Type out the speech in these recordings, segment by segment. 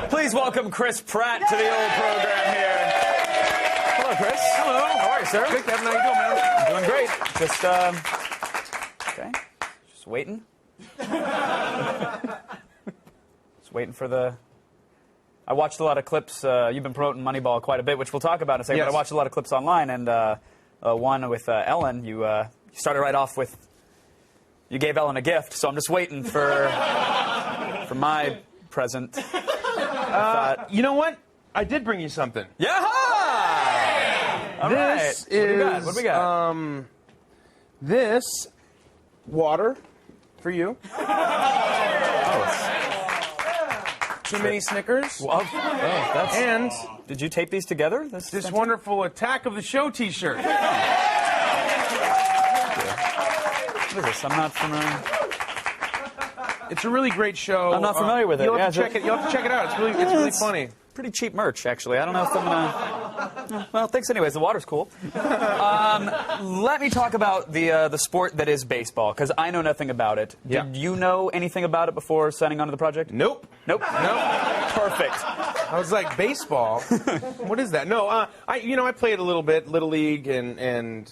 Please welcome Chris Pratt to the old program here. Hello, Chris. Hello. How are you, sir? Good, Kevin. How you doing, man? Doing great. Just, okay. Just waiting. Just waiting for the... I watched a lot of clips. You've been promoting Moneyball quite a bit, which we'll talk about in a second. Yes. But I watched a lot of clips online, and one with Ellen. You started right off with... You gave Ellen a gift, so I'm just waiting for my present. You know what? I did bring you something. Yeah! All This right. is What do we got? This water for you. Too many Snickers. Well, that's... And Did you tape these together? this wonderful Attack of the Show T-shirt. What is this? I'm not familiar. It's a really great show. I'm not familiar with it. You'll Yeah, have to check it. You'll have to check it out. It's really funny. Pretty cheap merch, actually. I don't know if I'm gonna... Well, thanks anyways. The water's cool. Let me talk about the sport that is baseball, because I know nothing about it. Yeah. Did you know anything about it before signing on to the project? Nope. Nope. Perfect. I was like, baseball? What is that? No, I played a little bit, Little League and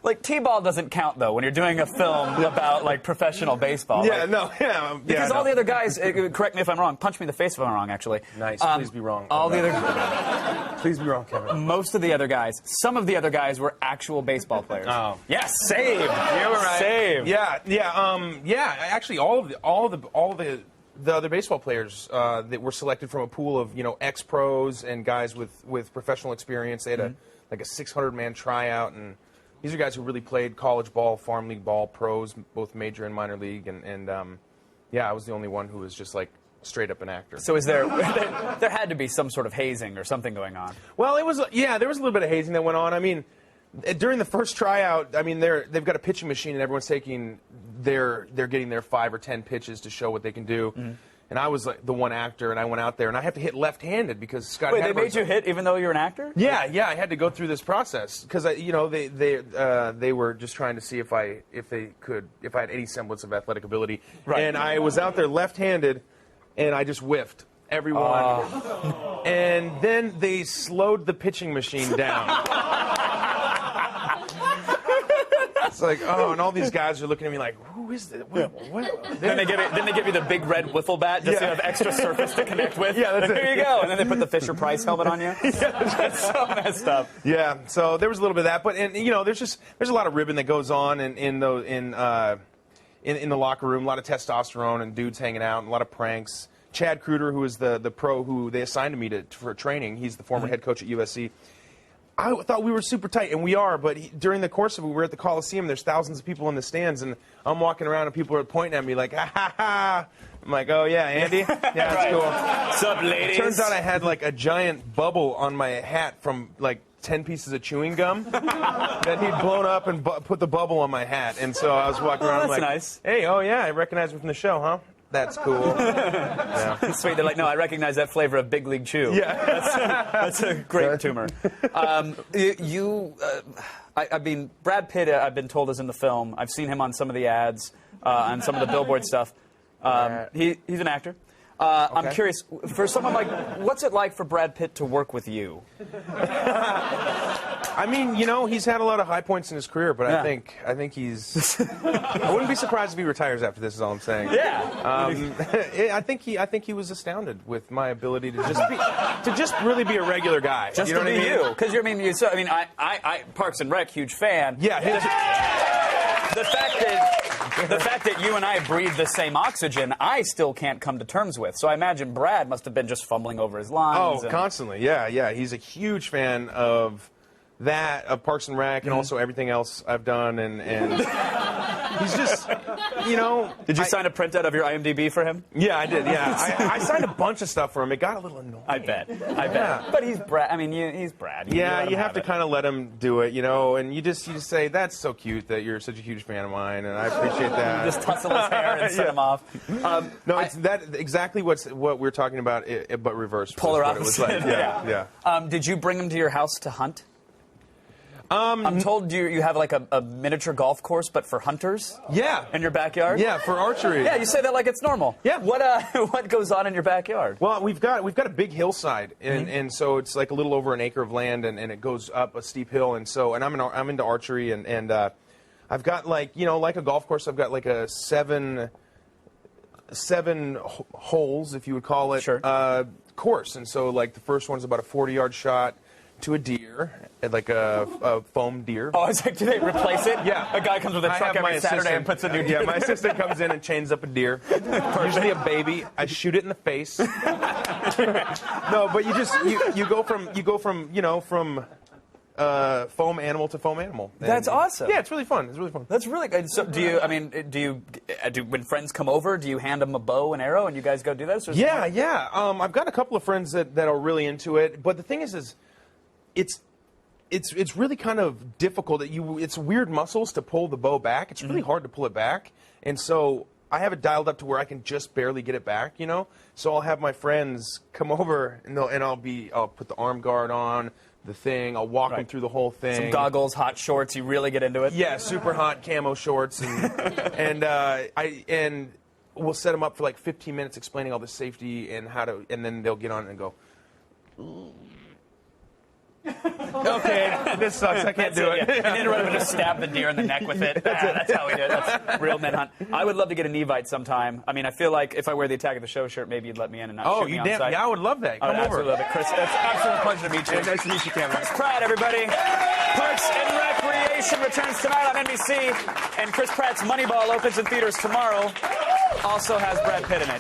Like, T-ball doesn't count, though, when you're doing a film about, like, professional baseball. yeah, Like, no, yeah. because yeah, all no. the other guys, correct me if I'm wrong, punch me in the face if I'm wrong, actually. Nice, please be wrong. All the other... Please be wrong, Kevin. Most of the other guys, some of the other guys were actual baseball players. Oh. Yes, saved. You were right. Saved. Yeah. Actually, all the other baseball players that were selected from a pool of ex-pros and guys with professional experience. They had a 600-man tryout, and these are guys who really played college ball, farm league ball, pros, both major and minor league, and I was the only one who was just like straight up an actor. So is there had to be some sort of hazing or something going on? Well, there was a little bit of hazing that went on. I mean, during the first tryout, I mean, they've got a pitching machine and everyone's taking they're getting their 5 or 10 pitches to show what they can do. Mm-hmm. And I was like the one actor, and I went out there, and I have to hit left-handed because Scott. Wait, they made you hit even though you're an actor? Yeah, I had to go through this process because they were just trying to see if I had any semblance of athletic ability. Right. And I was out there left-handed, and I just whiffed everyone. And then they slowed the pitching machine down. It's like, oh, and all these guys are looking at me like, who is this? What? Then they give you the big red wiffle bat just so you have extra surface to connect with. Yeah, that's Here it. you go. And then they put the Fisher Price helmet on you. That's so messed up. Yeah, so there was a little bit of that, but there's a lot of ribbon that goes on in the locker room, a lot of testosterone and dudes hanging out, and a lot of pranks. Chad Kruder, who is the pro who they assigned to me for training, he's the former head coach at USC. I thought we were super tight, and we are, but during the course of it, we were at the Coliseum, there's thousands of people in the stands, and I'm walking around, and people are pointing at me like, ha, ha, ha. I'm like, oh, yeah, Andy? Yeah, that's Right. cool. What's up, ladies? Turns out I had, like, a giant bubble on my hat from, like, 10 pieces of chewing gum that he'd blown up and put the bubble on my hat, and so I was walking around that's like, nice. hey, oh, yeah, I recognize him from the show, huh? That's cool. Yeah. Sweet. They're like, no, I recognize that flavor of Big League Chew. Yeah. That's a great tumor. I mean, Brad Pitt, I've been told, is in the film. I've seen him on some of the ads, on some of the billboard stuff. He's an actor. I'm curious, for someone like, what's it like for Brad Pitt to work with you? I mean, he's had a lot of high points in his career, but Yeah. I think he's. I wouldn't be surprised if he retires after this. Is all I'm saying. Yeah. I think he was astounded with my ability to just really be a regular guy. Just you know to what be I mean? you, because I Parks and Rec, huge fan. Yeah. The fact that you and I breathe the same oxygen, I still can't come to terms with. So I imagine Brad must have been just fumbling over his lines. Oh, constantly. Yeah. He's a huge fan of that, of Parks and Rec, and also everything else I've done, and he's just, Did you sign a printout of your IMDb for him? Yeah, I did. Yeah, I signed a bunch of stuff for him. It got a little annoying. I bet. But he's Brad. I mean, he's Brad. You have to kind of let him do it, and you just say, that's so cute that you're such a huge fan of mine, and I appreciate that. Just tussle his hair and set him off. No, it's that exactly what we're talking about, but reversed. Polar What it was opposite. like. Yeah. Did you bring him to your house to hunt? I'm told you have like a miniature golf course, but for hunters. Yeah. In your backyard. Yeah, for archery. Yeah, you say that like it's normal. Yeah. What goes on in your backyard? Well, we've got a big hillside, and so it's like a little over an acre of land, and it goes up a steep hill, and I'm into archery, and I've got like a golf course. I've got like a seven holes, if you would call it, sure. Course, and so like the first one's about a 40-yard shot to a deer, like a foam deer. Oh, it's like, do they replace it? Yeah. A guy comes with a truck every Saturday and puts a new deer. Yeah, my assistant comes in and chains up a deer. Usually a baby. I shoot it in the face. No, but you go from foam animal to foam animal. That's awesome. Yeah, it's really fun. It's really fun. That's really good. So, do when friends come over, do you hand them a bow and arrow and you guys go do that? Yeah. I've got a couple of friends that are really into it, but the thing is it's really kind of difficult. It's weird muscles to pull the bow back. It's really hard to pull it back, and so I have it dialed up to where I can just barely get it back. So I'll have my friends come over and I'll put the arm guard on. The thing, I'll walk them through the whole thing. Some goggles, hot shorts, you really get into it? Yeah, super hot camo shorts, and we'll set them up for like 15 minutes explaining all the safety and and then they'll get on it and go, okay, this sucks, I can't do it. Yeah. And interrupt and just stab the deer in the neck with it. That's how we do it. That's real men hunt. I would love to get an Evite sometime. I mean, I feel like if I wear the Attack of the Show shirt, maybe you'd let me in and not shoot me on site. Yeah, I would love that. Come over. Absolutely love it. Chris, it's an absolute pleasure to meet you. Nice to meet you, Kevin. Chris Pratt, everybody. Parks and Recreation returns tonight on NBC, and Chris Pratt's Moneyball opens in theaters tomorrow. Also has Brad Pitt in it.